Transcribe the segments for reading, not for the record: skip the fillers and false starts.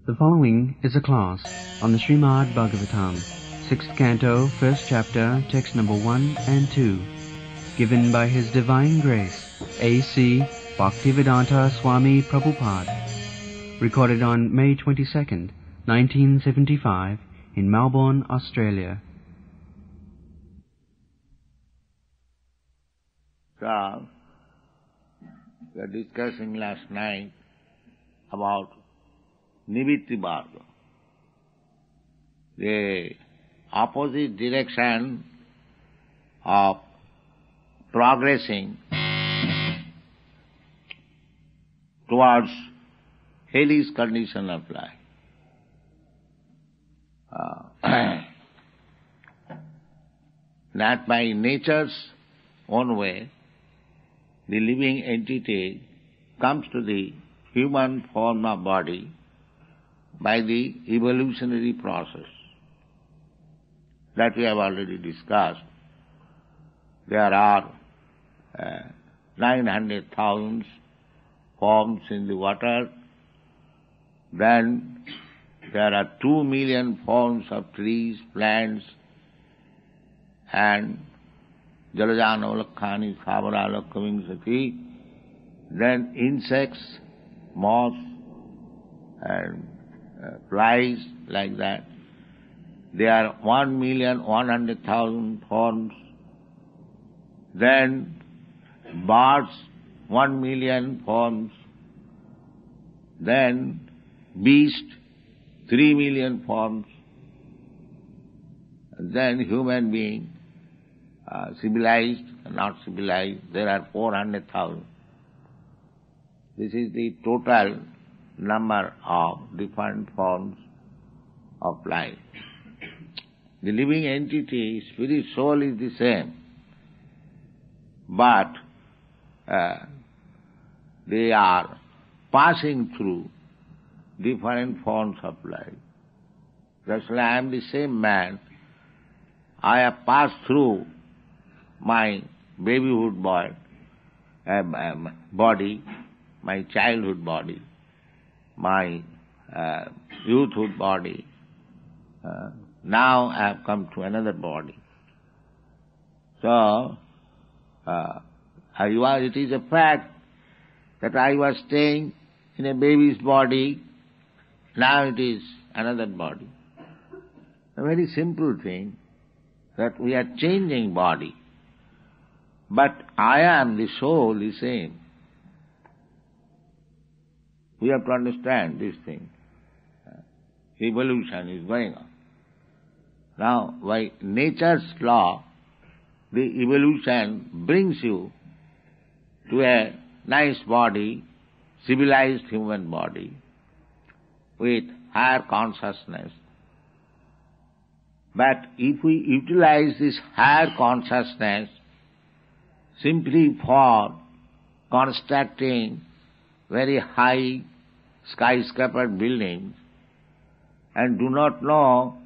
The following is a class on the Srimad Bhagavatam, 6th Canto, 1st Chapter, text number 1 and 2, given by His Divine Grace, A.C. Bhaktivedanta Swami Prabhupada, recorded on May 22nd, 1975, in Melbourne, Australia. So, we were discussing last night about Nivritti Marga, the opposite direction of progressing towards hellish condition of life. That by nature's own way, the living entity comes to the human form of body by the evolutionary process that we have already discussed. There are 900,000 forms in the water, then there are 2 million forms of trees, plants, and Jalajanavalakkhani Savaralakkavingsati, then insects, moths, and flies, like that. There are 1,100,000 forms. Then birds, 1 million forms. Then beast, 3 million forms. Then human being, civilized, not civilized, there are 400,000. This is the total number of different forms of life. The living entity, spirit soul is the same, but they are passing through different forms of life. Just like I am the same man, I have passed through my babyhood body, my childhood body, my youthhood body. Now I have come to another body. So, it is a fact that I was staying in a baby's body, now it is another body. A very simple thing, that we are changing body, but I am the soul the same. We have to understand this thing. Evolution is going on. Now, by nature's law, the evolution brings you to a nice body, civilized human body, with higher consciousness. But if we utilize this higher consciousness simply for constructing very high skyscraper buildings and do not know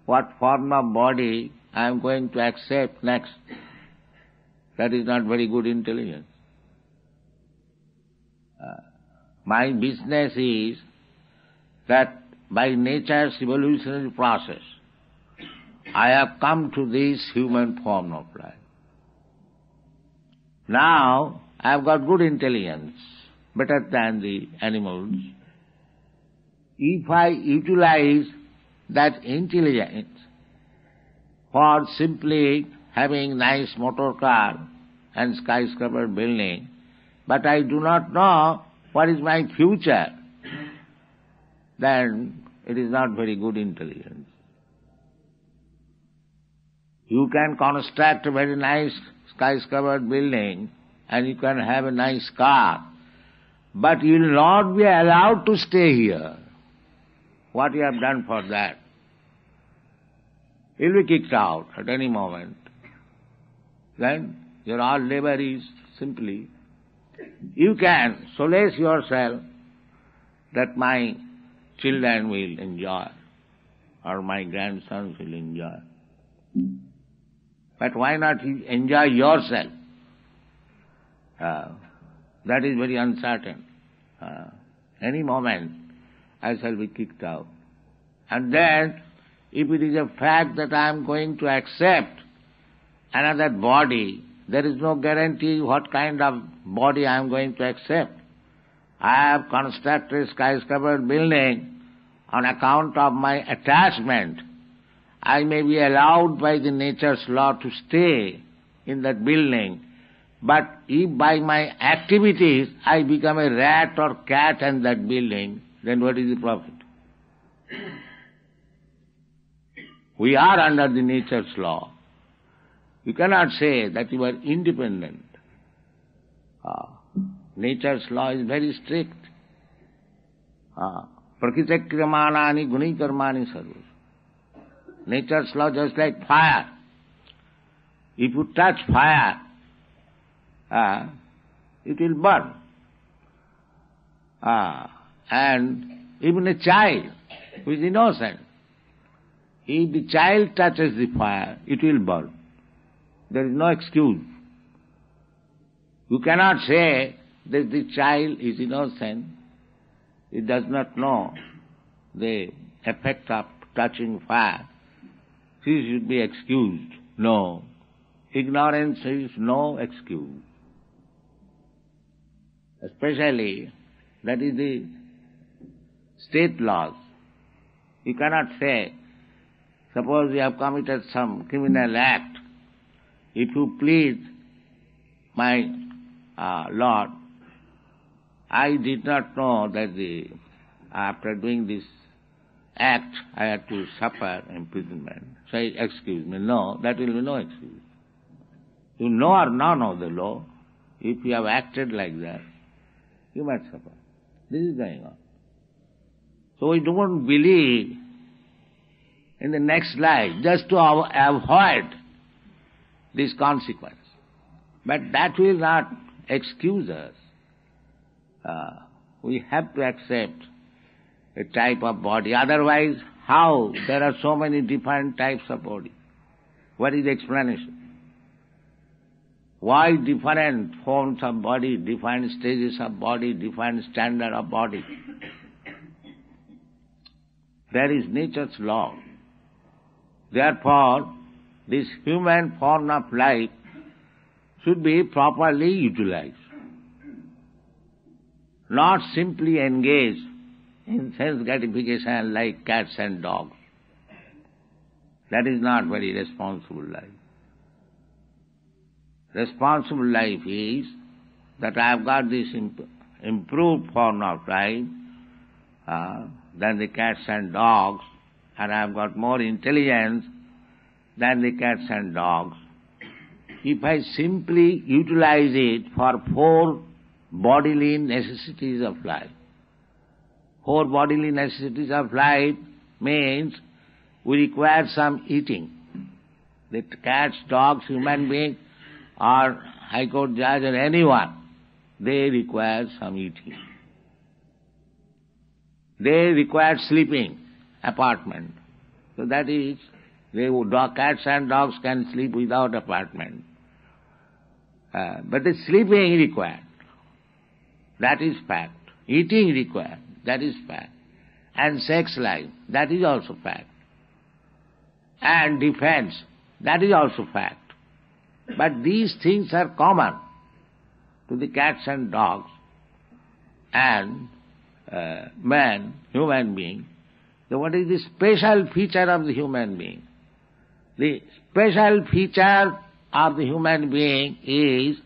what form of body I am going to accept next, that is not very good intelligence. My business is that by nature's evolutionary process, I have come to this human form of life. Now I have got good intelligence, better than the animals. If I utilize that intelligence for simply having nice motor car and skyscraper building, but I do not know what is my future, then it is not very good intelligence. You can construct a very nice skyscraper building and you can have a nice car, but you will not be allowed to stay here. What you have done for that? You will be kicked out at any moment. Then your all labor is simply, you can solace yourself that my children will enjoy or my grandsons will enjoy. But why not enjoy yourself? That is very uncertain. Any moment I shall be kicked out. And then, if it is a fact that I am going to accept another body, there is no guarantee what kind of body I am going to accept. I have constructed a skyscraper building on account of my attachment. I may be allowed by the nature's law to stay in that building, but if by my activities I become a rat or cat in that building, then what is the profit? We are under the nature's law. You cannot say that you are independent. Nature's law is very strict. Prakritakriyamanani gunikarmani sarva. Nature's law just like fire. If you touch fire, it will burn. And even a child who is innocent, if the child touches the fire, it will burn. There is no excuse. You cannot say that the child is innocent, it does not know the effect of touching fire. She should be excused. No. Ignorance is no excuse. Especially, that is the state laws. You cannot say, suppose you have committed some criminal act, if you please, my Lord, I did not know that after doing this act I had to suffer imprisonment. Say, excuse me. No, that will be no excuse. You know or not know the law. If you have acted like that, you might suffer. This is going on. So we don't believe in the next life just to avoid this consequence. But that will not excuse us. We have to accept a type of body. Otherwise, how? There are so many different types of body. What is the explanation? Why different forms of body, different stages of body, different standard of body? There is nature's law. Therefore, this human form of life should be properly utilized, not simply engaged in sense gratification like cats and dogs. That is not very responsible life. Responsible life is that I have got this improved form of life than the cats and dogs, and I have got more intelligence than the cats and dogs. If I simply utilize it for 4 bodily necessities of life, 4 bodily necessities of life means we require some eating. The cats, dogs, human beings, or High Court judge or anyone, they require some eating. They require sleeping, apartment. So that is, cats and dogs can sleep without apartment. But the sleeping required. That is fact. Eating required. That is fact. And sex life. That is also fact. And defense. That is also fact. But these things are common to the cats and dogs and man, human being. So what is the special feature of the human being? The special feature of the human being is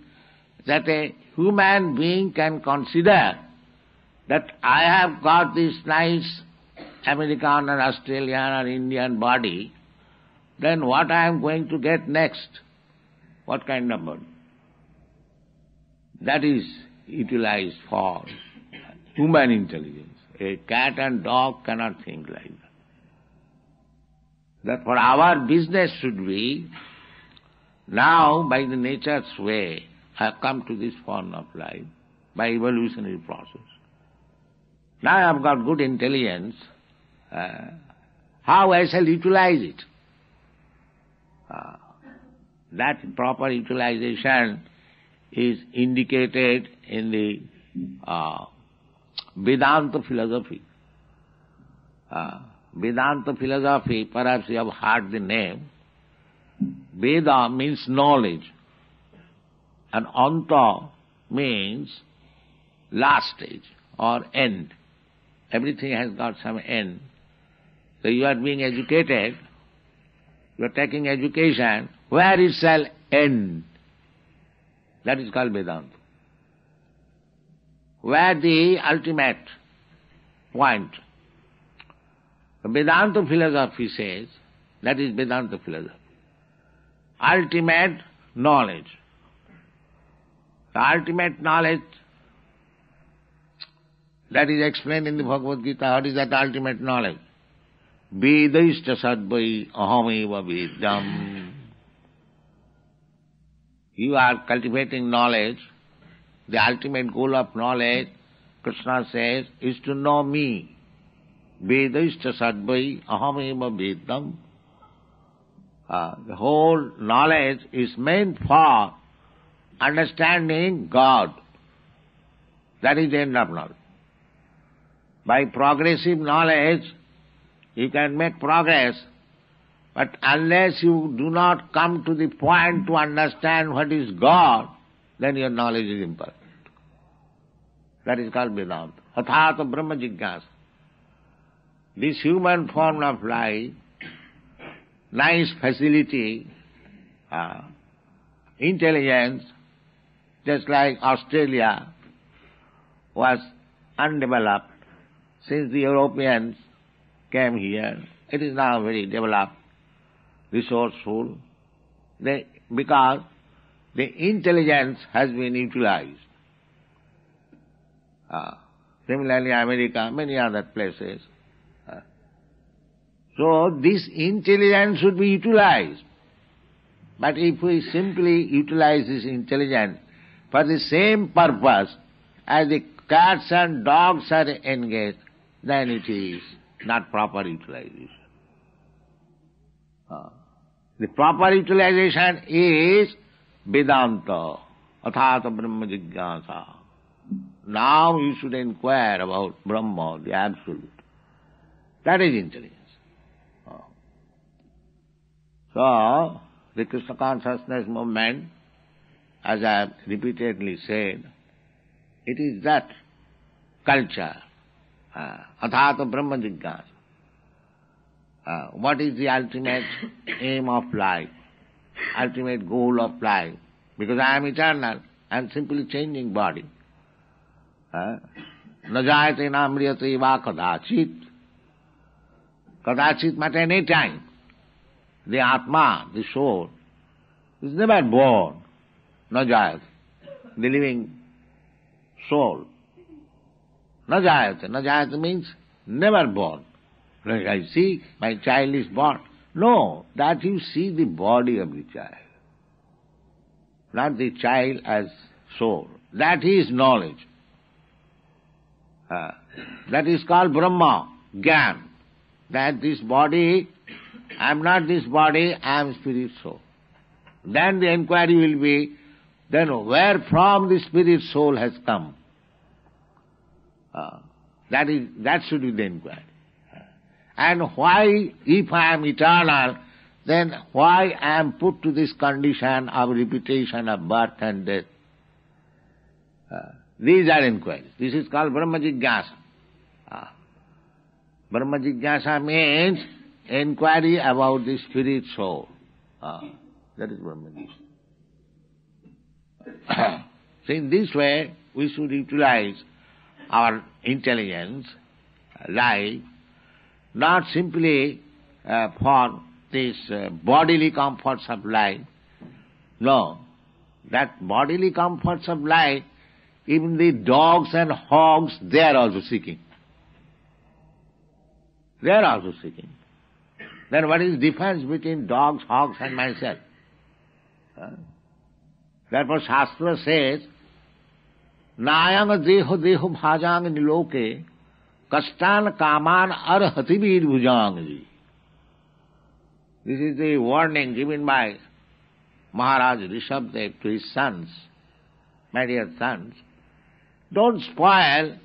that a human being can consider that I have got this nice American or Australian or Indian body, then what I am going to get next? What kind of body? That is utilized for human intelligence. A cat and dog cannot think like that. Therefore our business should be, now by the nature's way, I have come to this form of life, by evolutionary process. Now I have got good intelligence, how I shall utilize it? That proper utilization is indicated in the Vedanta philosophy. Vedanta philosophy, perhaps you have heard the name. Veda means knowledge, and Anta means last stage or end. Everything has got some end. So you are being educated, you are taking education, where it shall end. That is called Vedanta. Where the ultimate point. The Vedanta philosophy says, that is Vedanta philosophy. Ultimate knowledge. The ultimate knowledge that is explained in the Bhagavad Gita. What is that ultimate knowledge? Vedaishta sadvai ahameva vedyam. You are cultivating knowledge. The ultimate goal of knowledge, Krishna says, is to know me. Vedaishta sadvai ahameva vedyam. The whole knowledge is meant for understanding God. That is the end of knowledge. By progressive knowledge, you can make progress, but unless you do not come to the point to understand what is God, then your knowledge is imperfect. That is called Vedanta. Athata Brahma Jigyasa. This human form of life, nice facility, intelligence, just like Australia was undeveloped since the Europeans came here. It is now very developed, resourceful, because the intelligence has been utilized. Similarly, America, many other places. So this intelligence should be utilized. But if we simply utilize this intelligence for the same purpose as the cats and dogs are engaged, then it is not proper utilization. The proper utilization is Vedanta, Athata Brahma Jigyasa. Now you should inquire about Brahma, the Absolute. That is intelligence. So, the Krishna consciousness movement, as I have repeatedly said, it is that culture, Athata Brahma Jigyasa. What is the ultimate aim of life, ultimate goal of life? Because I am eternal, I am simply changing body. Na jayate na mriyate va kadachit. Kadachit means any time. The Atma, the soul, is never born. Na jayate. The living soul. Na jayate. Na jayate means never born. Like I see, my child is born. No, that you see the body of the child. Not the child as soul. That is knowledge. That is called Brahma, Gyan. That this body, I am not this body, I am spirit soul. Then the inquiry will be, then where from the spirit soul has come? That should be the inquiry. And why, if I am eternal, then why I am put to this condition of repetition of birth and death? These are inquiries. This is called Brahma Jigyasa. Brahma Jigyasa means inquiry about the spirit soul. That is Brahma Jigyasa. So in this way, we should utilize our intelligence, life, not simply for these bodily comforts of life. No, that bodily comforts of life, even the dogs and hogs, they are also seeking. They are also seeking. Then what is the difference between dogs, hogs and myself? Therefore Shastra says, Nayang deho deho bhajang niloke kastan kaman arhati vir bhujang. This is the warning given by Maharaj Rishabdev to his sons, my dear sons. Don't spoil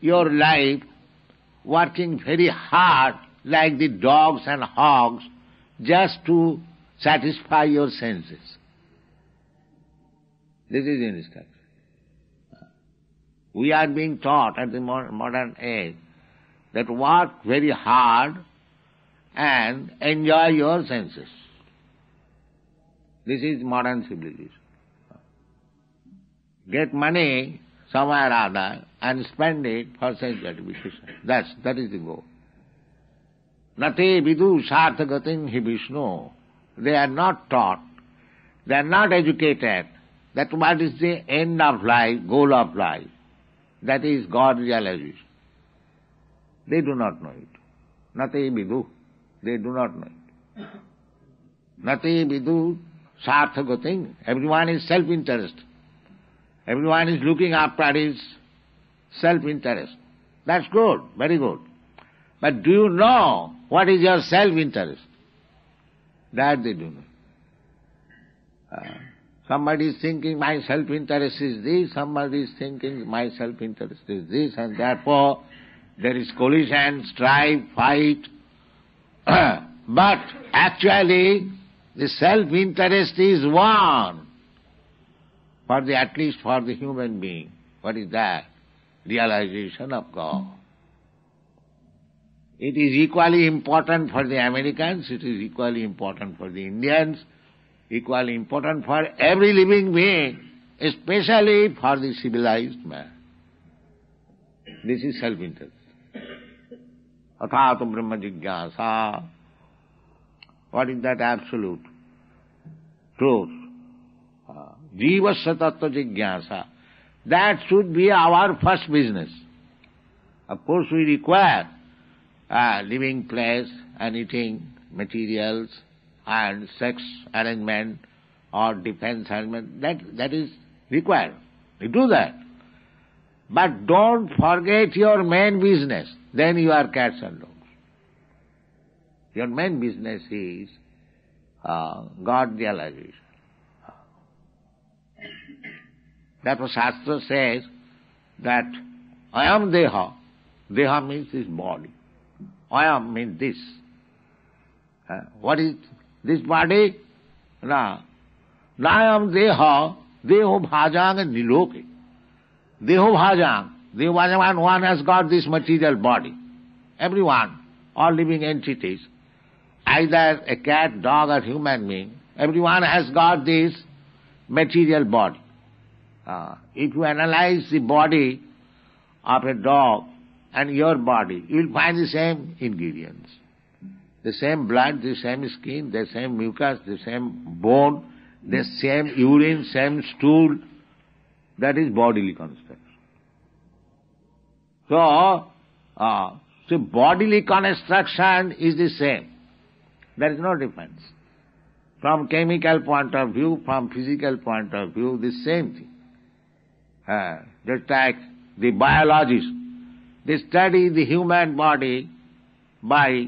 your life working very hard like the dogs and hogs just to satisfy your senses. This is instruction. We are being taught at the modern age that work very hard and enjoy your senses. This is modern civilization. Get money somewhere or other and spend it for sense gratification. That is the goal. Nate vidu sarthagatin hi Vishnu. They are not taught, they are not educated that what is the end of life, goal of life. That is God realization. They do not know it. Nate vidu. They do not know it. Nate vidu sarthagatin. Everyone is self-interest. Everyone is looking after his self-interest. That's good, very good. But do you know what is your self-interest? That they do not. Somebody is thinking my self-interest is this, somebody is thinking my self-interest is this, and therefore there is collision, strife, fight. But actually the self-interest is one. At least for the human being. What is that? Realization of God. It is equally important for the Americans, it is equally important for the Indians, equally important for every living being, especially for the civilized man. This is self-interest. Athāta brahma jigyāsa. What is that absolute truth? Jivasya tattva jigyasa. That should be our first business. Of course we require living place and eating materials and sex arrangement or defense arrangement. That is required. We do that. But don't forget your main business. Then you are cats and dogs. Your main business is God realization. That's what Shastra says, that I am Deha. Deha means this body. I am means this. What is this body? I am Deha, Deho Bhajang and Niloke. Deho Bhajang. Deho Bhajang, one has got this material body. Everyone, all living entities, either a cat, dog or human being, everyone has got this material body. If you analyze the body of a dog and your body, you will find the same ingredients. The same blood, the same skin, the same mucus, the same bone, the same urine, same stool. That is bodily construction. So bodily construction is the same. There is no difference. From chemical point of view, from physical point of view, the same thing. Just like the biologists, they study the human body by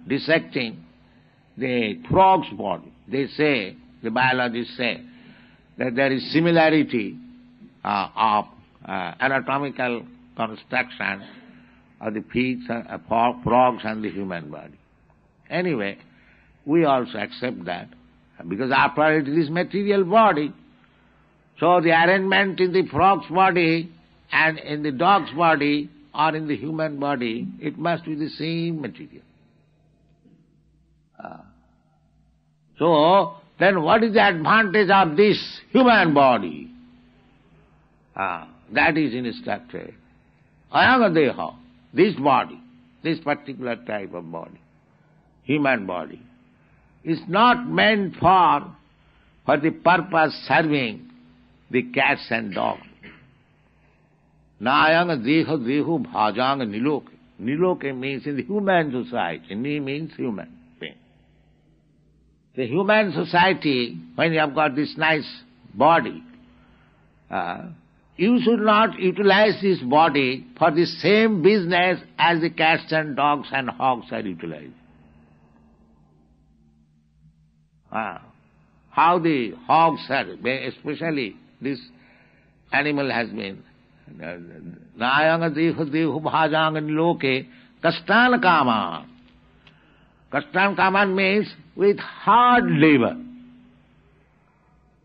dissecting the frog's body. They say, the biologists say, that there is similarity of anatomical construction of the pigs, frogs and the human body. Anyway, we also accept that, because after all it is material body. So the arrangement in the frog's body and in the dog's body or in the human body, it must be the same material. So then what is the advantage of this human body? That is instructed. Ayanga this body, this particular type of body, human body, is not meant for the purpose serving the cats and dogs. Nayanga deho bhajanga niloke. Niloke means in the human society. Ni means human being. The human society, when you have got this nice body, you should not utilize this body for the same business as the cats and dogs and hogs are utilized. How the hogs are, especially this animal has been Nayanga deho deho bhajang loke kastan kama. Kastan kama means with hard labor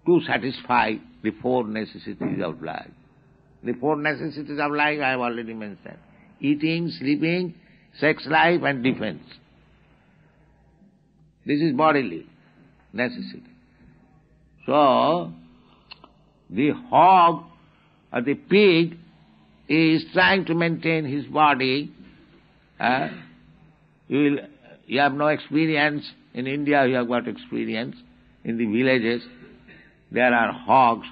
to satisfy the four necessities of life. The four necessities of life I have already mentioned. Eating, sleeping, sex life and defense. This is bodily necessity. So, the hog or the pig is trying to maintain his body. You have no experience. In India you have got experience. In the villages there are hogs.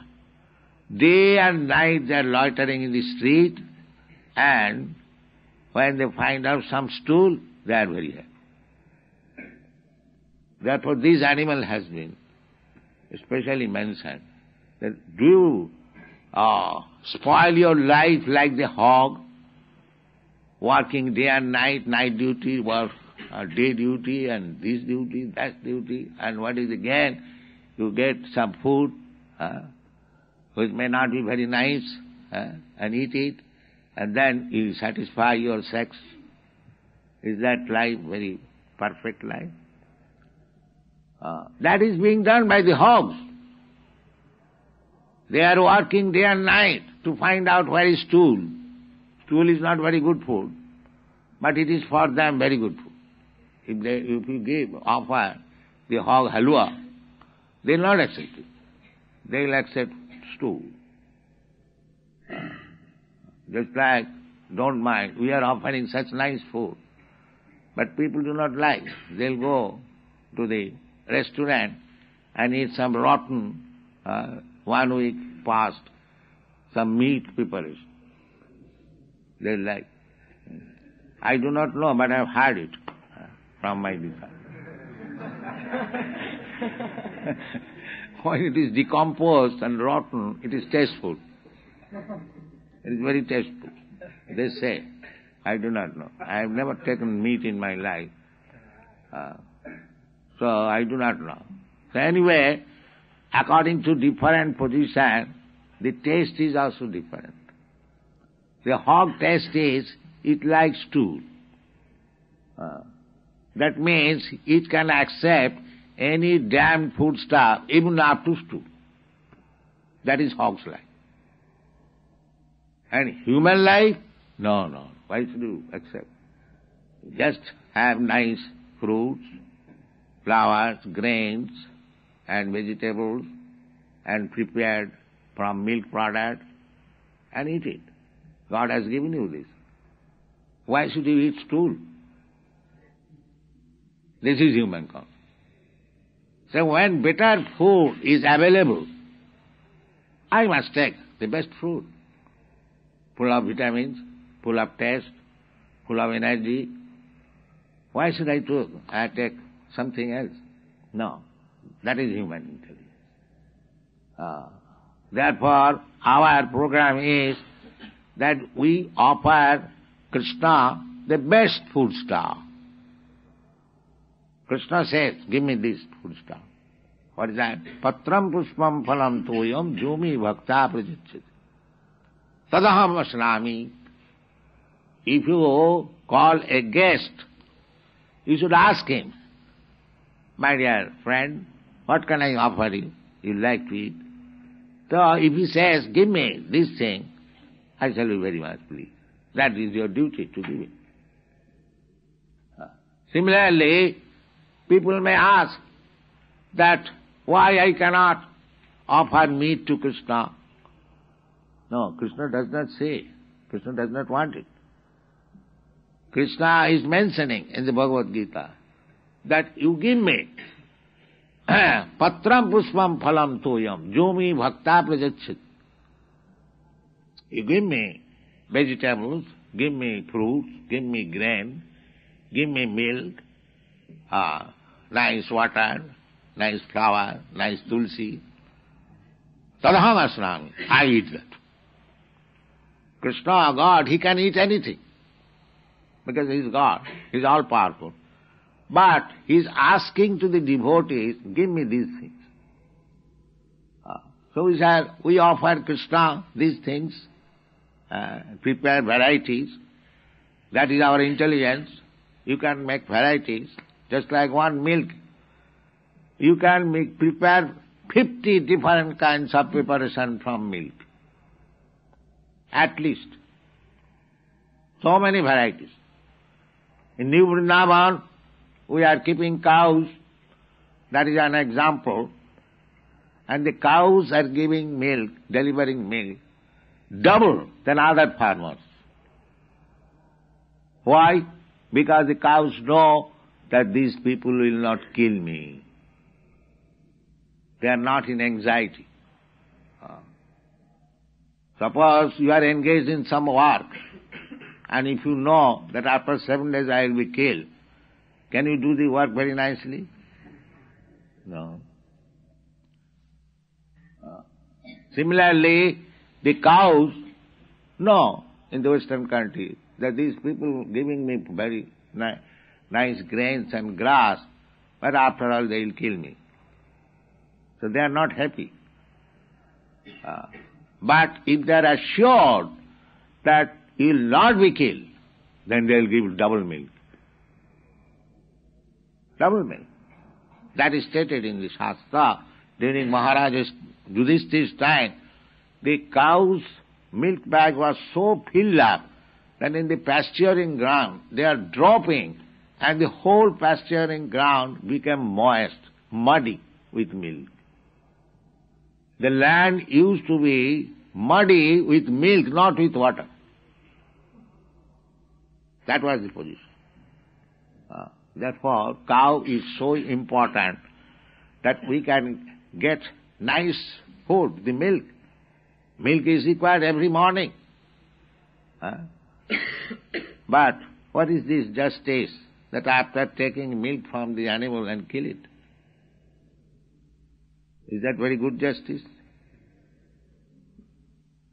Day and night they are loitering in the street, and when they find out some stool, they are very happy. Therefore this animal has been especially mentioned, that do you spoil your life like the hog, working day and night, night duty, work day duty, and this duty, that duty, and what is the gain? You get some food, which may not be very nice, and eat it, and then you satisfy your sex. Is that life very perfect life? That is being done by the hogs. They are working day and night to find out where is stool. Stool is not very good food, but it is for them very good food. If you offer the hog halwa, they will not accept it. They will accept stool. Just like, don't mind, we are offering such nice food, but people do not like. They'll go to the restaurant and eat some rotten, 1 week past, some meat preparation. They like. I do not know, but I have heard it from my disciple. When it is decomposed and rotten, it is tasteful. It is very tasteful. They say. I do not know. I have never taken meat in my life. So I do not know. So anyway, according to different position, the taste is also different. The hog taste is, it likes stool. That means it can accept any damned food stuff, even up to stool. That is hog's life. And human life? No. Why should you accept? Just have nice fruits, flowers, grains, and vegetables, and prepared from milk products, and eat it. God has given you this. Why should you eat stool? This is human concept. So when better food is available, I must take the best food, full of vitamins, full of taste, full of energy. Why should I take something else? No, that is human intelligence. Therefore, our program is that we offer Krishna the best food stuff. Krishna says, give me this food stuff. What is that? Patram pushpam phalam toyam jumi bhakta prajachyati. Tadaham asnami. If you call a guest, you should ask him, my dear friend, what can I offer you? You like to eat? So if he says, give me this thing, I shall be very much pleased. That is your duty to give it. Similarly, people may ask that why I cannot offer meat to Krishna. No, Krishna does not say. Krishna does not want it. Krishna is mentioning in the Bhagavad Gita that you give me patram pushpam phalam toyam jomi bhakta prajachyati. You give me vegetables, give me fruits, give me grain, give me milk, nice water, nice flower, nice tulsi. Tadaham asnami. I eat that. Krishna, God, he can eat anything because he is God, he is all powerful. But he is asking to the devotees, give me these things. So we offer Krishna these things, prepare varieties. That is our intelligence. You can make varieties, just like one milk. You can prepare 50 different kinds of preparation from milk. At least. So many varieties. In New Vrindavan, we are keeping cows. That is an example. And the cows are giving milk, delivering milk, double than other farmers. Why? Because the cows know that these people will not kill me. They are not in anxiety. Suppose you are engaged in some work, and if you know that after 7 days I will be killed, can you do the work very nicely? No. Similarly, the cows know in the Western country that these people giving me very nice grains and grass, but after all they will kill me. So they are not happy. But if they are assured that you will not be killed, then they will give double milk. Double milk. That is stated in the Shastra. During Maharaja Yudhishthir's time, the cow's milk bag was so filled up that in the pasturing ground they are dropping, and the whole pasturing ground became moist, muddy with milk. The land used to be muddy with milk, not with water. That was the position. Therefore, cow is so important that we can get nice food, the milk. Milk is required every morning. But what is this justice that after taking milk from the animal and kill it? Is that very good justice?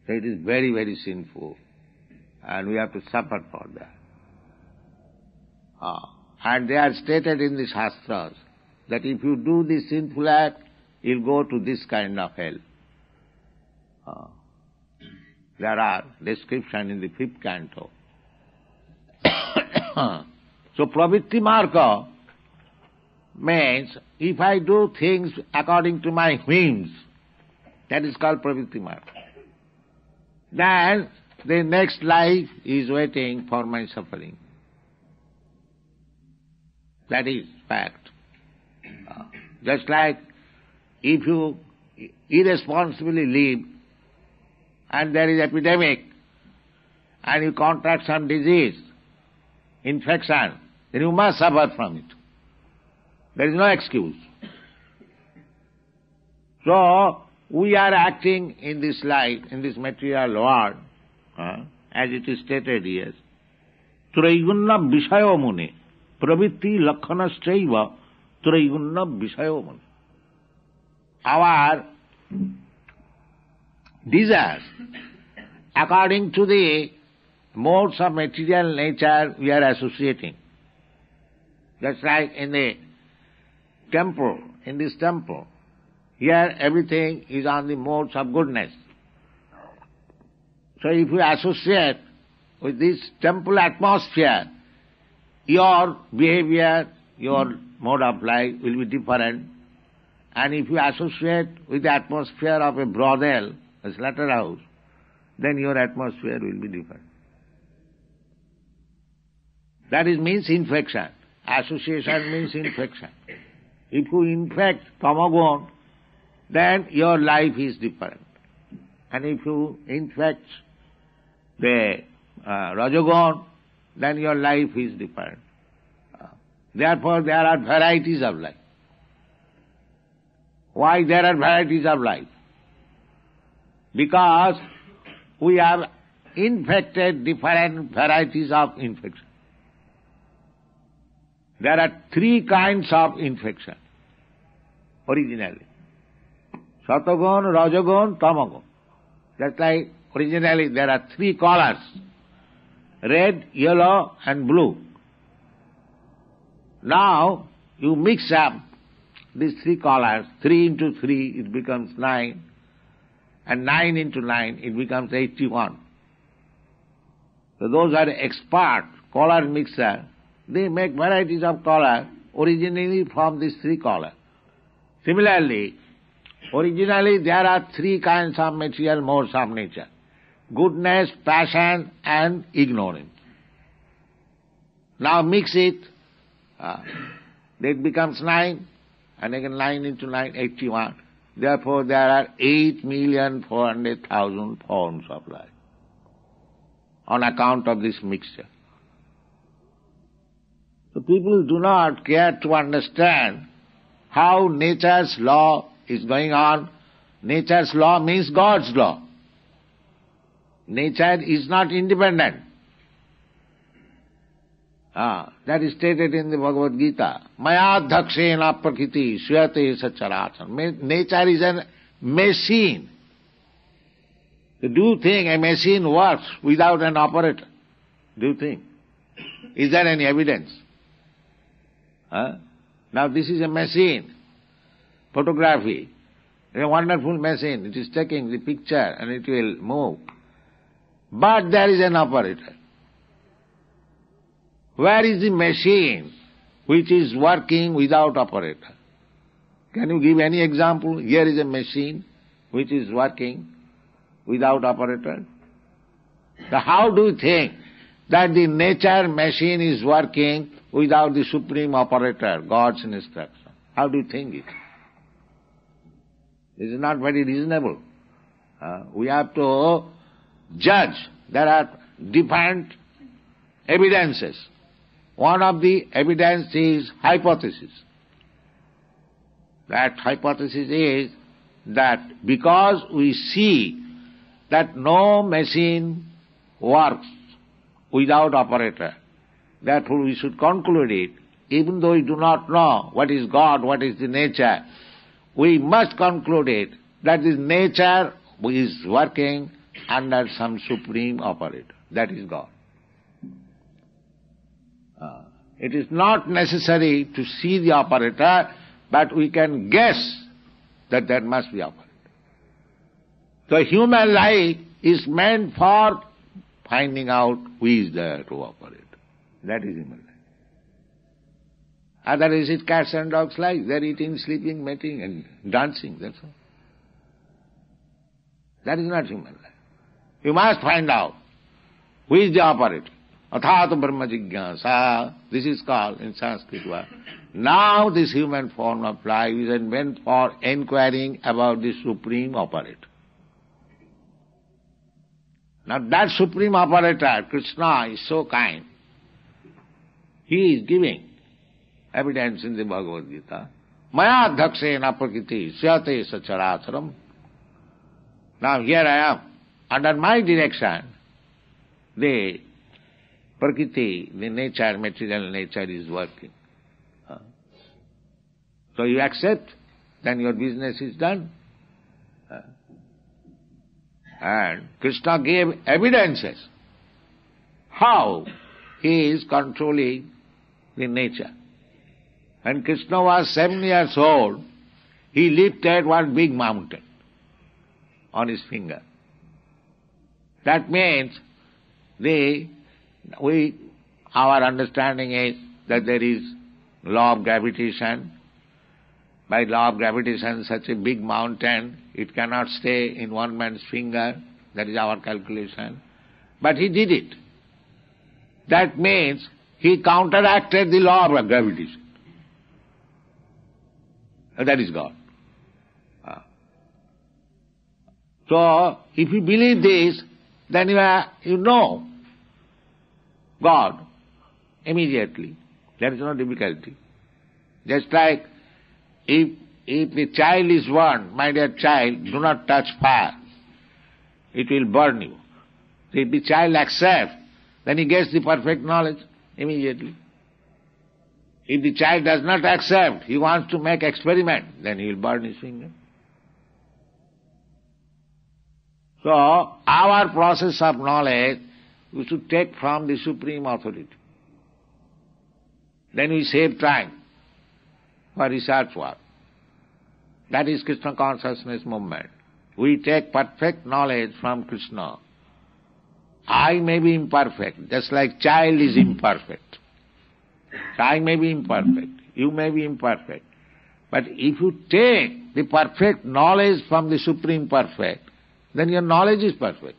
So it is very, very sinful, and we have to suffer for that. And they are stated in the Shastras that if you do this sinful act, you'll go to this kind of hell. There are descriptions in the 5th canto. So pravritti marga means if I do things according to my whims, that is called pravritti marga. Then the next life is waiting for my suffering. That is fact. Just like if you irresponsibly live and there is epidemic and you contract some disease, infection, then you must suffer from it. There is no excuse. So, we are acting in this life, in this material world, as it is stated here. Traigunya vishayo mune, pravritti lakhanasthaiva traigunya vishayo mune. Our desires, according to the modes of material nature we are associating. Just like in the temple, in this temple, here everything is on the modes of goodness. So if you associate with this temple atmosphere, your behavior, your mode of life will be different. And if you associate with the atmosphere of a brothel, a slaughterhouse, then your atmosphere will be different. That means infection. Association means infection. If you infect tamagun, then your life is different. And if you infect the rajagun, then your life is different. Therefore, there are varieties of life. Why there are varieties of life? Because we have infected different varieties of infection. There are 3 kinds of infection originally. Satagun, Rajagun, Tamagun. Just like originally there are 3 colors, red, yellow and blue. Now you mix up these 3 colors, 3 into 3 it becomes 9, and 9 into 9 it becomes 81. So those are expert color mixer. They make varieties of color originally from these three colors. Similarly, originally there are three kinds of material modes of nature: goodness, passion and ignorance. Now mix it, that becomes 9, and again 9 into 9, 81. Therefore there are 8,400,000 forms of life on account of this mixture. So people do not care to understand how nature's law is going on. Nature's law means God's law. Nature is not independent. That is stated in the Bhagavad Gita. Maya dhakshena prakriti suyate sacharatam. Nature is a machine. Do you think a machine works without an operator? Do you think? Is there any evidence? Now this is a machine, photography. It's a wonderful machine. It is taking the picture and it will move. But there is an operator. Where is the machine which is working without operator? Can you give any example? Here is a machine which is working without operator. So how do you think that the nature machine is working without the supreme operator, God's instruction? How do you think it? This is not very reasonable. We have to judge. There are different evidences. One of the evidence is hypothesis. That hypothesis is that because we see that no machine works without operator, therefore we should conclude it, even though we do not know what is God, what is the nature, we must conclude it that this nature is working under some supreme operator, that is God. It is not necessary to see the operator, but we can guess that there must be operator. So human life is meant for finding out who is there to operate. That is human life. Otherwise it's cats and dogs' life. They are eating, sleeping, mating and dancing, that's all. That is not human life. You must find out who is the operator. Athāta brahma jigyāsa, this is called in Sanskrit word. Now this human form of life is meant for inquiring about the supreme operator. Now that supreme operator, Krishna, is so kind. He is giving evidence in the Bhagavad Gita. Maya dhakshena prakriti syate sacharacharam. Now here I am. Under my direction, the Prakriti, the nature, material nature is working. So you accept, then your business is done. And Krishna gave evidences how he is controlling the nature. When Krishna was 7 years old, he lifted one big mountain on his finger. That means our understanding is that there is law of gravitation. By law of gravitation, such a big mountain, it cannot stay in one man's finger. That is our calculation. But he did it. That means he counteracted the law of gravitation. That is God. So, if you believe this, then you know God immediately. There is no difficulty. Just like if a child is warned, my dear child, do not touch fire, it will burn you. So if the child accepts, then he gets the perfect knowledge immediately. If the child does not accept, he wants to make experiment, then he will burn his finger. So, our process of knowledge, we should take from the supreme authority. Then we save time for research work. That is Krishna consciousness movement. We take perfect knowledge from Krishna. I may be imperfect, just like child is imperfect. I may be imperfect, you may be imperfect. But if you take the perfect knowledge from the Supreme Perfect, then your knowledge is perfect.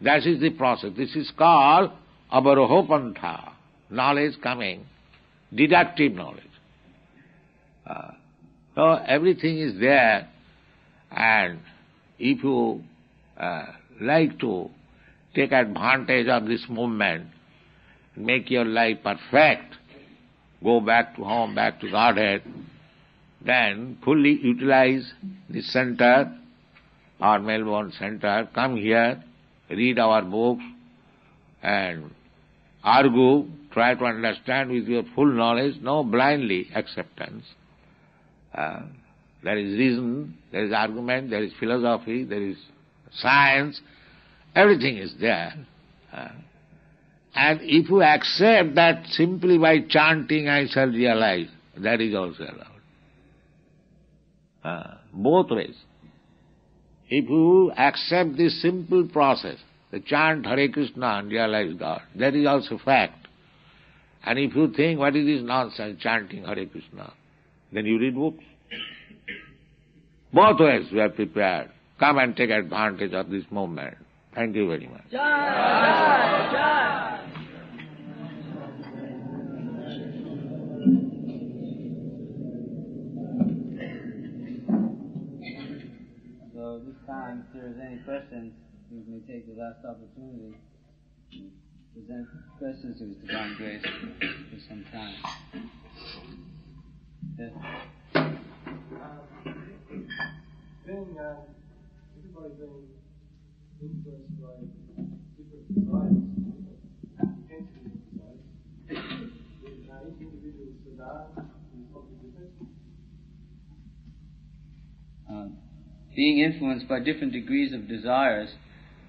That is the process. This is called avaroho pantha, knowledge coming, deductive knowledge. So everything is there, and if you like to take advantage of this movement, make your life perfect, go back to home, back to Godhead, then fully utilize the center, our Melbourne center, come here, read our books and argue, try to understand with your full knowledge, no blindly acceptance. There is reason, there is argument, there is philosophy, there is science, everything is there. And if you accept that simply by chanting I shall realize, that is also allowed. Both ways. If you accept this simple process, the chant Hare Krishna and realize God, that is also fact. And if you think what is this nonsense chanting Hare Krishna, then you read books. Both ways we are prepared. Come and take advantage of this moment. Thank you very much. Jai, Jai. So this time, if there is any questions, we may take the last opportunity to present questions to His Divine Grace for some time. Yes. Everybody being influenced by different desires, intensity of desires, with each individual sadhana is probably different. Being influenced by different degrees of desires,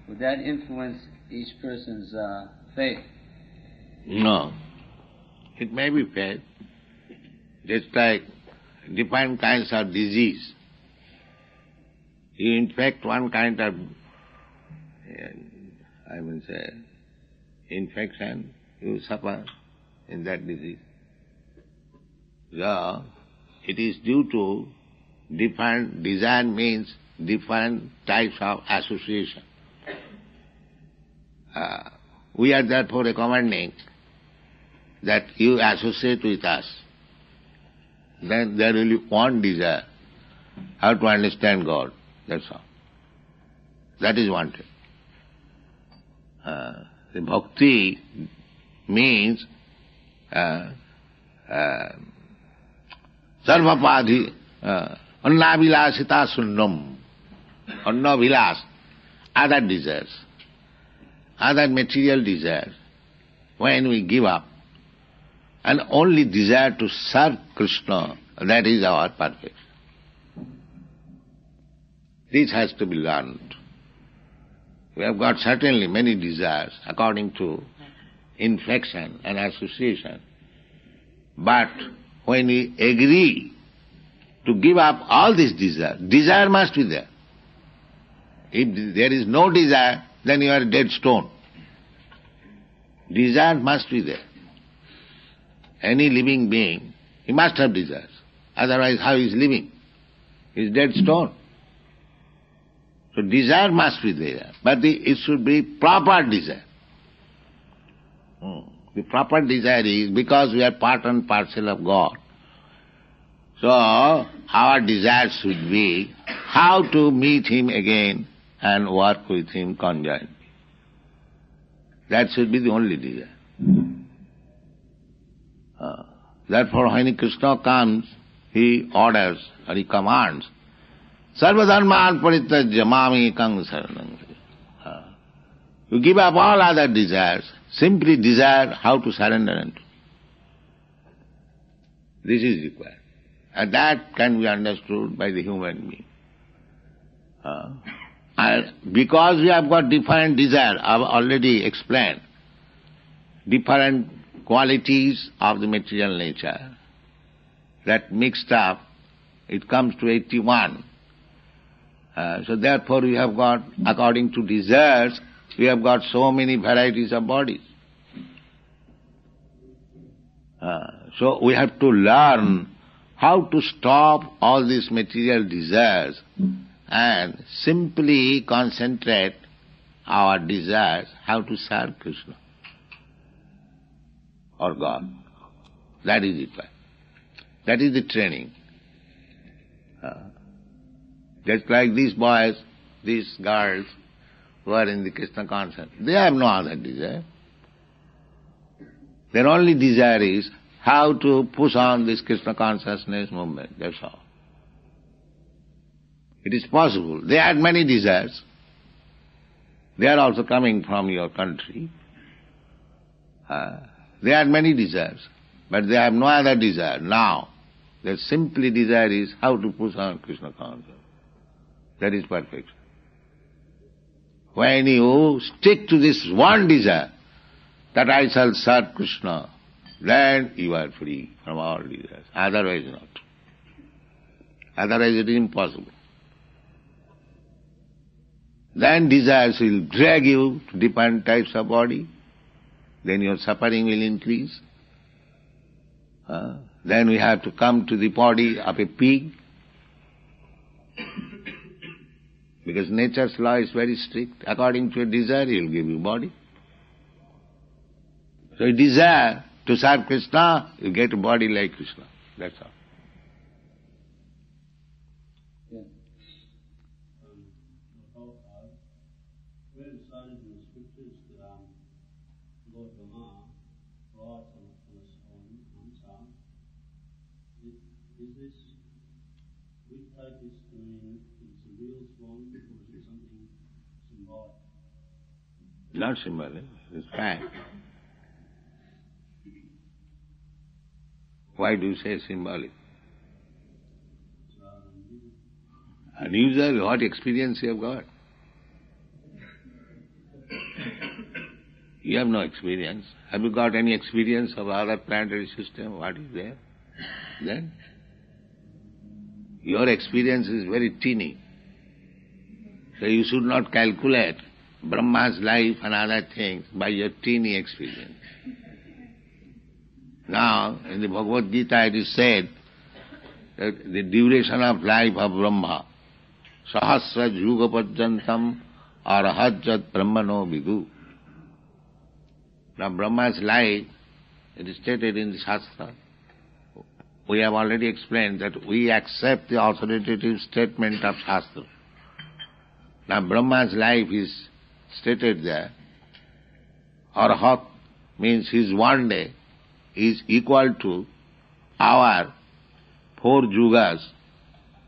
would that influence each person's faith? No. It may be faith. Just like different kinds of disease. You infect one kind of, infection, you suffer in that disease. So, it is due to different desire means different types of association. We are therefore recommending that you associate with us. Then there will be one desire, how to understand God. That's all. That is wanted. The bhakti means sarvapadhi annavilasita sunnam. Annavilas, other desires, other material desires. When we give up and only desire to serve Krishna, that is our perfection. This has to be learned. We have got certainly many desires according to infection and association. But when we agree to give up all these desires, desire must be there. If there is no desire, then you are a dead stone. Desire must be there. Any living being, he must have desires. Otherwise, how is living? He is dead stone. So desire must be there, but it should be proper desire. The proper desire is because we are part and parcel of God. So our desire should be how to meet Him again and work with Him conjointly. That should be the only desire. Therefore when Krishna comes, He orders or He commands, Sarvadharman parityajya mami ekang saranam. You give up all other desires, simply desire how to surrender unto. This is required. And that can be understood by the human being. And because we have got different desire, I have already explained, different qualities of the material nature, that mixed up, it comes to 81. So therefore we have got, according to desires, we have got so many varieties of bodies. So we have to learn how to stop all these material desires and simply concentrate our desires, how to serve Krishna or God. That is it. That is the training. Just like these boys, these girls who are in the Krishna consciousness, they have no other desire. Their only desire is how to push on this Krishna consciousness movement, that's all. It is possible. They had many desires. They are also coming from your country. They had many desires, but they have no other desire now. Their simply desire is how to push on Krishna consciousness. That is perfection. When you stick to this one desire, that I shall serve Krishna, then you are free from all desires. Otherwise not. Otherwise it is impossible. Then desires will drag you to different types of body. Then your suffering will increase. Then we have to come to the body of a pig. Because nature's law is very strict. According to your desire, he will give you body. So you desire to serve Krishna, you get a body like Krishna. That's all. Where it cited in the scriptures that Lord Brahma writes on his own, is this, we take this to mean it's a real swan or is it something symbolic? Not symbolic, it's fact. Why do you say symbolic? Unusual, what experience you have got? You have no experience. Have you got any experience of other planetary system? What is there? Then? Your experience is very teeny. So you should not calculate Brahma's life and other things by your teeny experience. Now, in the Bhagavad Gita it is said that the duration of life of Brahma, Sahasra Juga Pajjantam Arahajjat Brahmano Vidu. Now Brahma's life, it is stated in the Shastra. We have already explained that we accept the authoritative statement of Shastra. Now Brahma's life is stated there. Arahat means his one day is equal to our 4 yugas.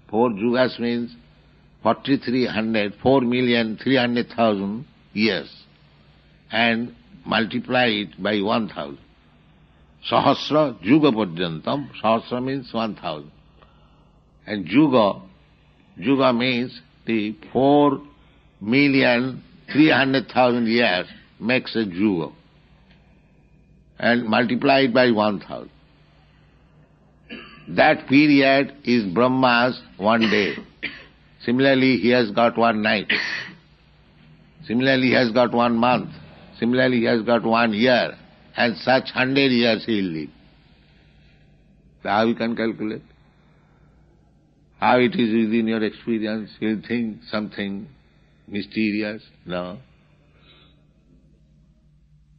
4 yugas means 4,300,000 years, and multiply it by 1,000. Sahasra Juga Pajjantam, Sahasra means 1,000. And Juga means the 4,300,000 years makes a Juga. And multiply it by 1,000. That period is Brahma's one day. Similarly, he has got one night. Similarly, he has got 1 month. Similarly, he has got 1 year. And such 100 years he will live. So how you can calculate? How it is within your experience? You think something mysterious? No.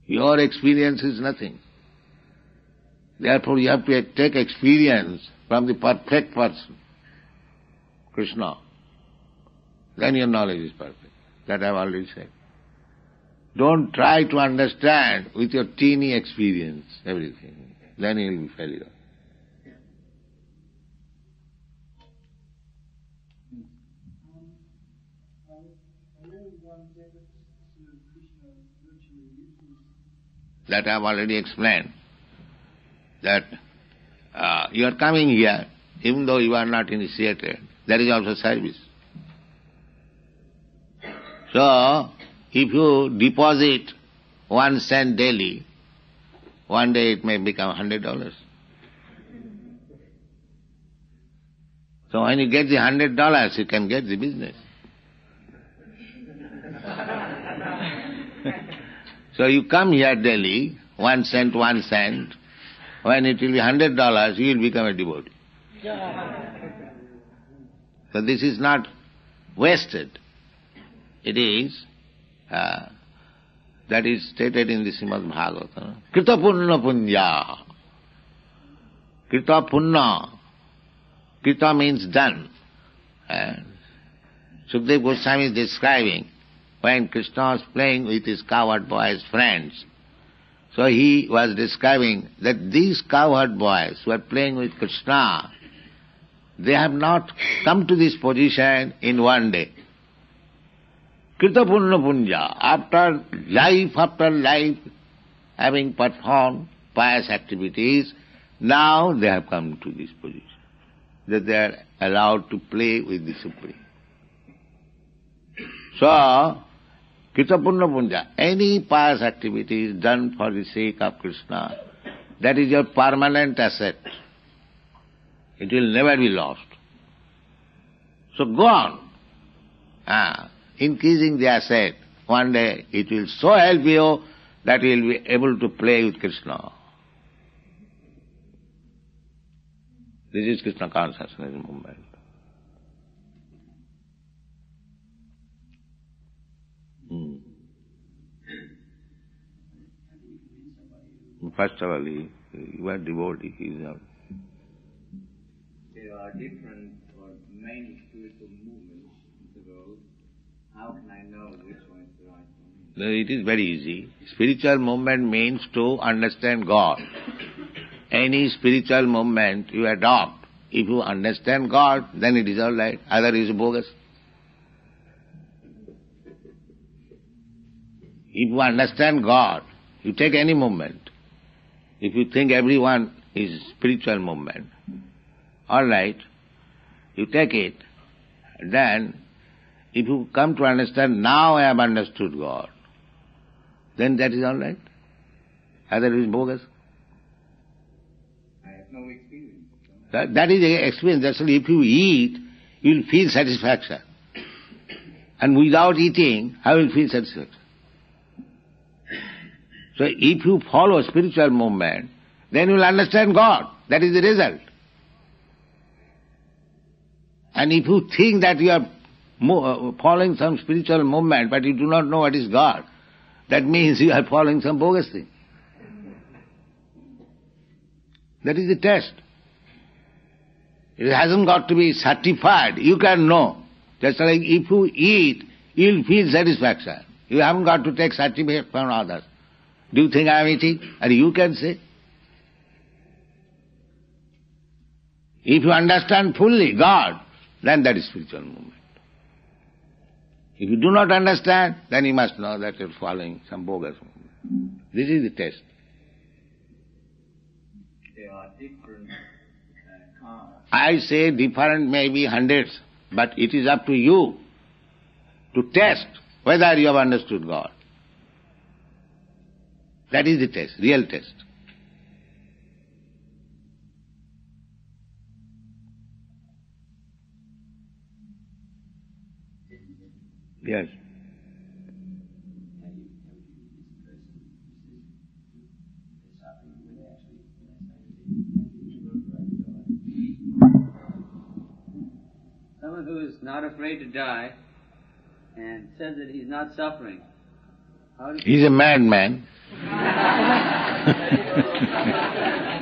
Your experience is nothing. Therefore you have to take experience from the perfect person, Krishna. Then your knowledge is perfect. That I have already said. Don't try to understand with your teeny experience everything. Then you will be failure. That I have already explained. That you are coming here, even though you are not initiated, there is also service. So, if you deposit 1 cent daily, one day it may become $100. So when you get the $100, you can get the business. So you come here daily, 1 cent, 1 cent. When it will be $100, you will become a devotee. So this is not wasted. It is, that is stated in the Srimad Bhagavatam. Krita punna punya. Krita punna. Krita means done. Sukadeva Goswami is describing when Krishna was playing with his cowherd boys' friends. So he was describing that these cowherd boys who are playing with Krishna, they have not come to this position in one day. Krita punna punya, after life, having performed pious activities, now they have come to this position, that they are allowed to play with the Supreme. So, Krita punna punya, any pious activity is done for the sake of Krishna, that is your permanent asset. It will never be lost. So go on, increasing the asset. One day it will so help you that you will be able to play with Krishna. This is Krishna consciousness movement. First of all, you are devotee, he is not. There are different or many spiritual movements in the world. How can I know which one is the right one? It is very easy. Spiritual movement means to understand God. Any spiritual movement you adopt, if you understand God, then it is all right. Otherwise it is bogus. If you understand God, you take any movement. If you think everyone is spiritual movement, all right, you take it. Then, if you come to understand, now I have understood God, then that is all right. Otherwise bogus. I have no experience. That is the experience. That's why if you eat, you will feel satisfaction. And without eating, how will you feel satisfaction? So if you follow spiritual movement, then you will understand God. That is the result. And if you think that you are following some spiritual movement, but you do not know what is God, that means you are following some bogus thing. That is the test. It hasn't got to be certified. You can know. Just like if you eat, you will feel satisfaction. You haven't got to take certificate from others. Do you think I am eating? And you can say. If you understand fully God, then that is spiritual movement. If you do not understand, then you must know that you are following some bogus movement. This is the test. There are different cars. I say different may be hundreds, but it is up to you to test whether you have understood God. That is the test, real test. Yes. Someone who is not afraid to die and says that he's not suffering. He's a madman.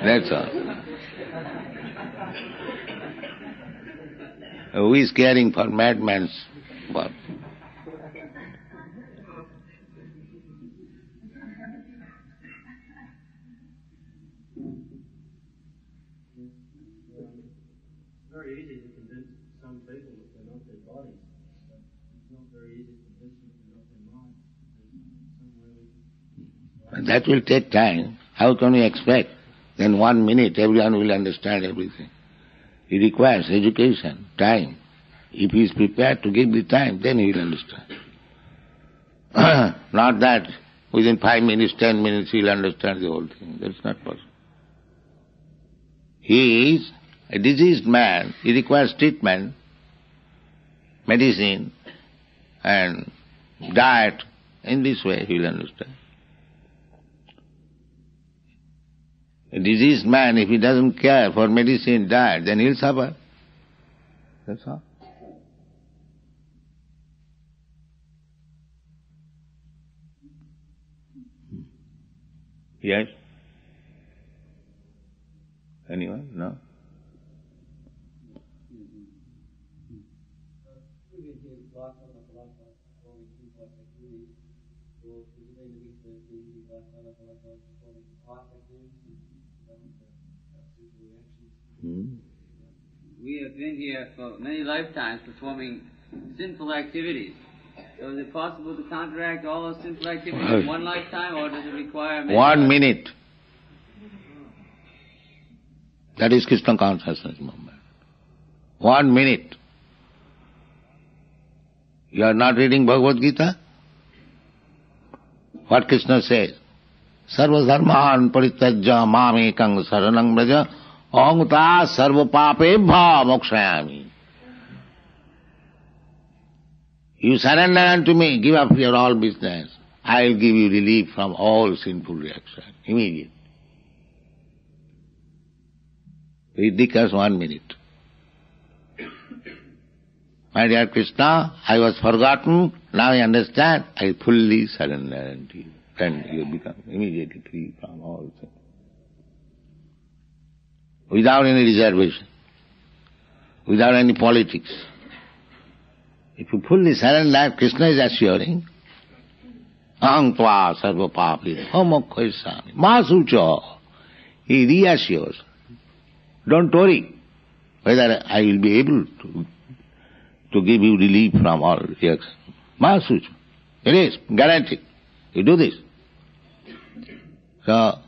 That's all. Who is caring for madman's work? Very easy to convince some people that they're not their bodies. It's not very easy to convince them that they're not their minds. That will take time. How can we expect? In 1 minute everyone will understand everything. It requires education, time. If he is prepared to give the time, then he will understand. Not that within 5 minutes, 10 minutes he will understand the whole thing. That's not possible. He is a diseased man. He requires treatment, medicine, and diet. In this way he will understand. diseased man, if he doesn't care for medicine, diet, then he'll suffer. That's all. Yes? Anyone? No? We have been here for many lifetimes performing sinful activities. So is it possible to counteract all those sinful activities in one lifetime, or does it require many 1 minute. That is Krishna consciousness movement. 1 minute. You are not reading Bhagavad Gita? What Krishna says? Sarva dharman parityajya mamekang saranang braja ahangta sarva papebha mokshayami. You surrender unto me, give up your all business. I will give you relief from all sinful reaction, immediate. It requires 1 minute. My dear Krishna, I was forgotten, now I understand, I fully surrender unto you. Then you become immediately free from all sin. Without any reservation, without any politics. If you fully surrender, Krishna is assuring, aham tva sarva papi mokshayami masucha. He reassures. Don't worry whether I will be able to give you relief from all reactions. Masucha. It is guaranteed. You do this. So,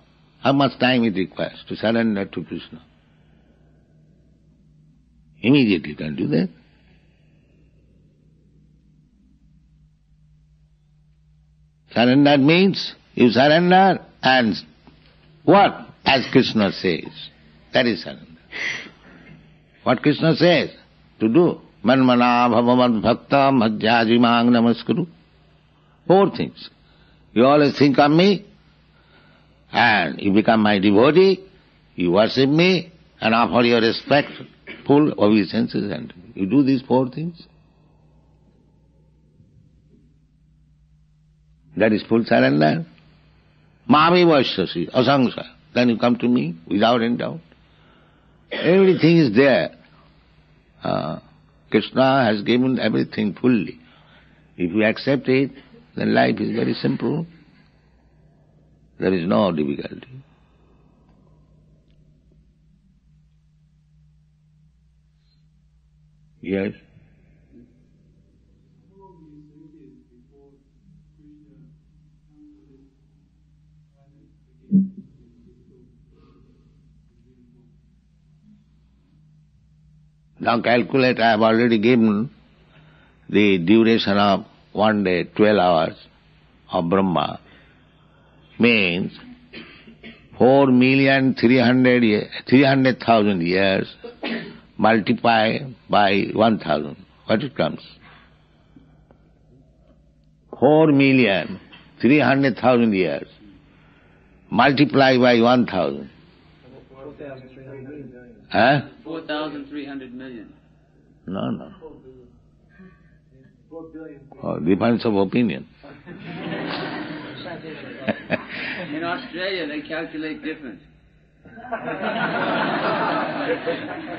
how much time it requires to surrender to Krishna? Immediately you can do that. Surrender means you surrender and what? As Krishna says. That is surrender. What Krishna says to do. Manmana bhavamad bhakta madhyajimang namaskuru. 4 things. You always think of me and you become my devotee, you worship me and offer your respect, full obeisances, and you do these 4 things. That is full surrender. Mami vaishyasi, asangsa. Then you come to me without any doubt. Everything is there. Krishna has given everything fully. If you accept it, then life is very simple. There is no difficulty. Yes? Now calculate, I have already given the duration of 1 day, 12 hours of Brahma, means 4,300,000 years multiply by 1,000. What it comes? 4,300,000 years multiply by 1,000. 4,300 million. No. Oh, difference of opinion. In Australia, they calculate different.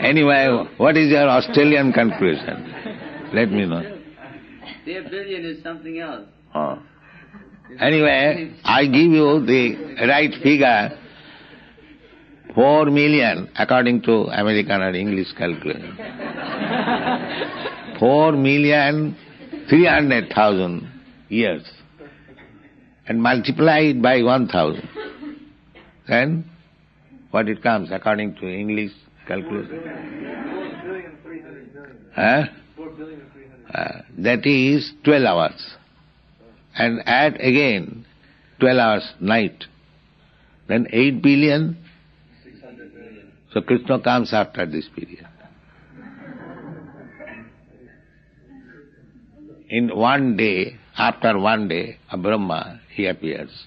Anyway, what is your Australian conclusion? Let me know. Their billion is something else. Oh. Anyway, I give you the right figure, 4 million, according to American or English calculation. 4,300,000 years. And multiply it by 1,000. Then, what it comes according to English calculation? 4,300,000,000. That is 12 hours. And add again 12 hours night. Then 8 billion. 600 billion. So Krishna comes after this period. In 1 day, after 1 day of Brahma, he appears.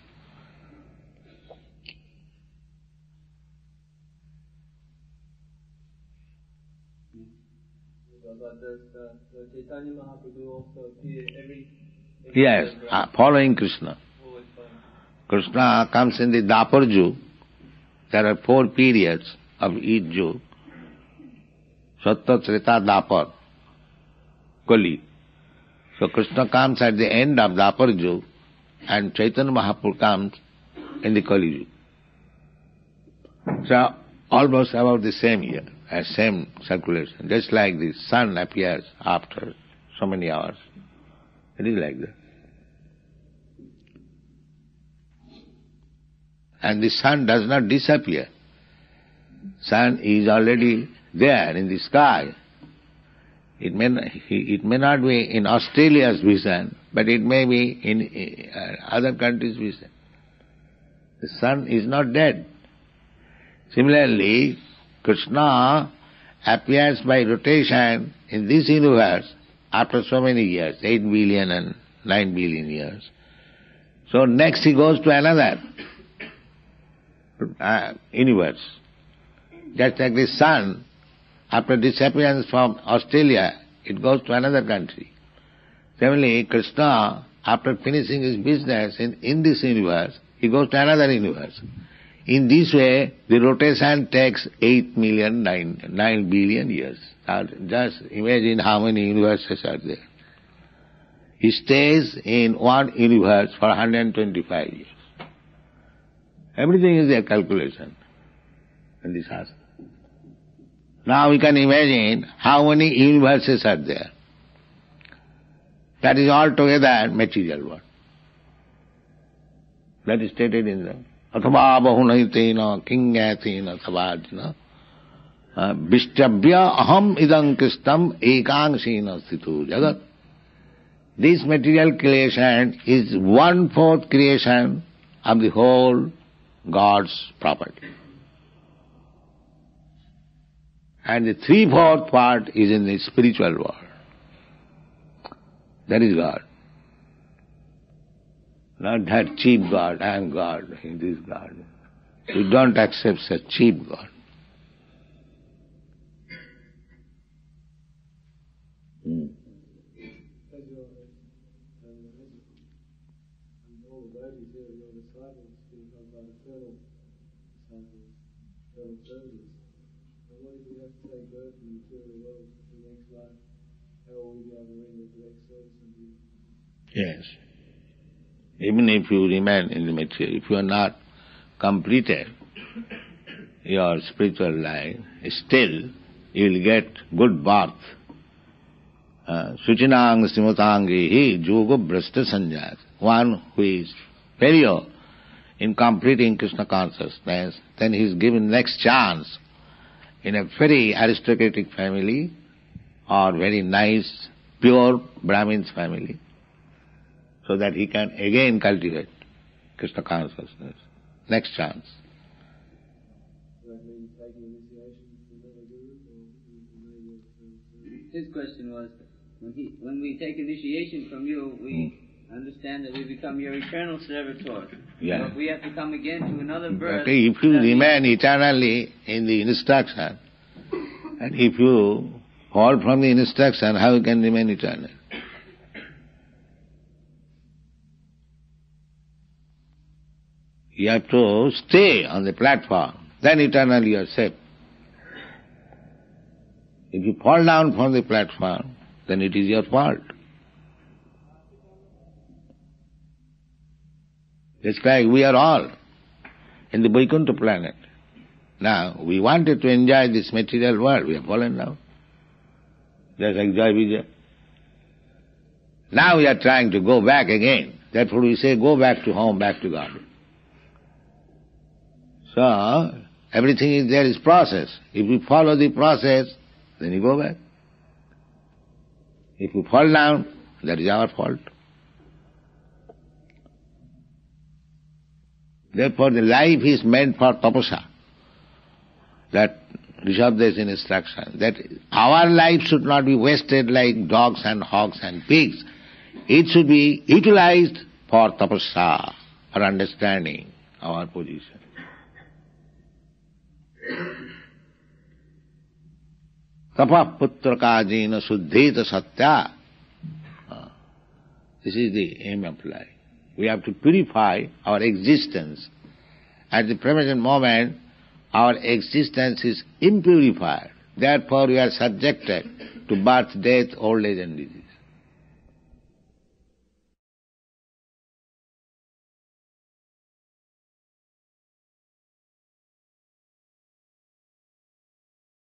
but does the Chaitanya Mahaprabhu also appear every Yes, following Krishna. always following? Krishna comes in the Dapar Yug. There are 4 periods of each Yug. Sattva, Treta, Dapar, Kali. So Krishna comes at the end of Dapar Yug and Chaitanya Mahaprabhu comes in the Kali Yug. So almost about the same year, same circulation. Just like the sun appears after so many hours. It is like that. And the sun does not disappear. Sun is already there in the sky. It may not be in Australia's vision, but it may be in other countries' vision. The sun is not dead. Similarly, Krishna appears by rotation in this universe after so many years, 8 billion and 9 billion years. So next he goes to another universe. Just like the sun, after disappearance from Australia, it goes to another country. Similarly, Krishna, after finishing his business in this universe, he goes to another universe. In this way, the rotation takes 8 million, 9 billion years. Now, just imagine how many universes are there. He stays in one universe for 125 years. Everything is a calculation in this house. Now we can imagine how many universes are there. That is altogether material world. That is stated in the Athabha Bahunaitina Kingatina Sabhajna Vishtabhya Aham Idam Kristam Ekangsina Sthitu Jagat. This material creation is 1/4 creation of the whole God's property. And the 3/4 part is in the spiritual world. That is God. Not that cheap God, I am God, in this God. We don't accept such cheap God. All the devotees here, your disciples, speak about eternal disciples, eternal service. And what if we have to take birth in the material world for the next life? How will we be able to render direct service unto you? Yes. Even if you remain in the material, if you are not completed your spiritual life, still you will get good birth. Suchinang Srimatangi Yoga Brasta Sanjat. One who is failure in completing Krishna consciousness, then he is given next chance in a very aristocratic family or very nice, pure Brahmin's family, so that he can again cultivate Krishna consciousness. Next chance. Does that mean taking initiation from another guru, or maybe His question was, when we take initiation from you, we understand that we become your eternal servitor. Yeah. But we have to come again to another birth. Okay, if you remain eternally in the instruction, and if you fall from the instruction, how you can remain eternal? You have to stay on the platform, then eternally you are safe. If you fall down from the platform, then it is your fault. Just like we are all in the Vaikuntha planet. Now, we wanted to enjoy this material world, we have fallen down. Just like Jai Vijay. Now we are trying to go back again. Therefore we say, go back to home, back to God. So, everything is there is process. If you follow the process, then you go back. If you fall down, that is our fault. Therefore the life is meant for tapasya. That Rishabdeva's instruction, that our life should not be wasted like dogs and hogs and pigs. It should be utilized for tapasya, for understanding our position. Tapah putraka jena suddheta satya. This is the aim of life. We have to purify our existence. At the present moment, our existence is impurified. Therefore we are subjected to birth, death, old age and disease.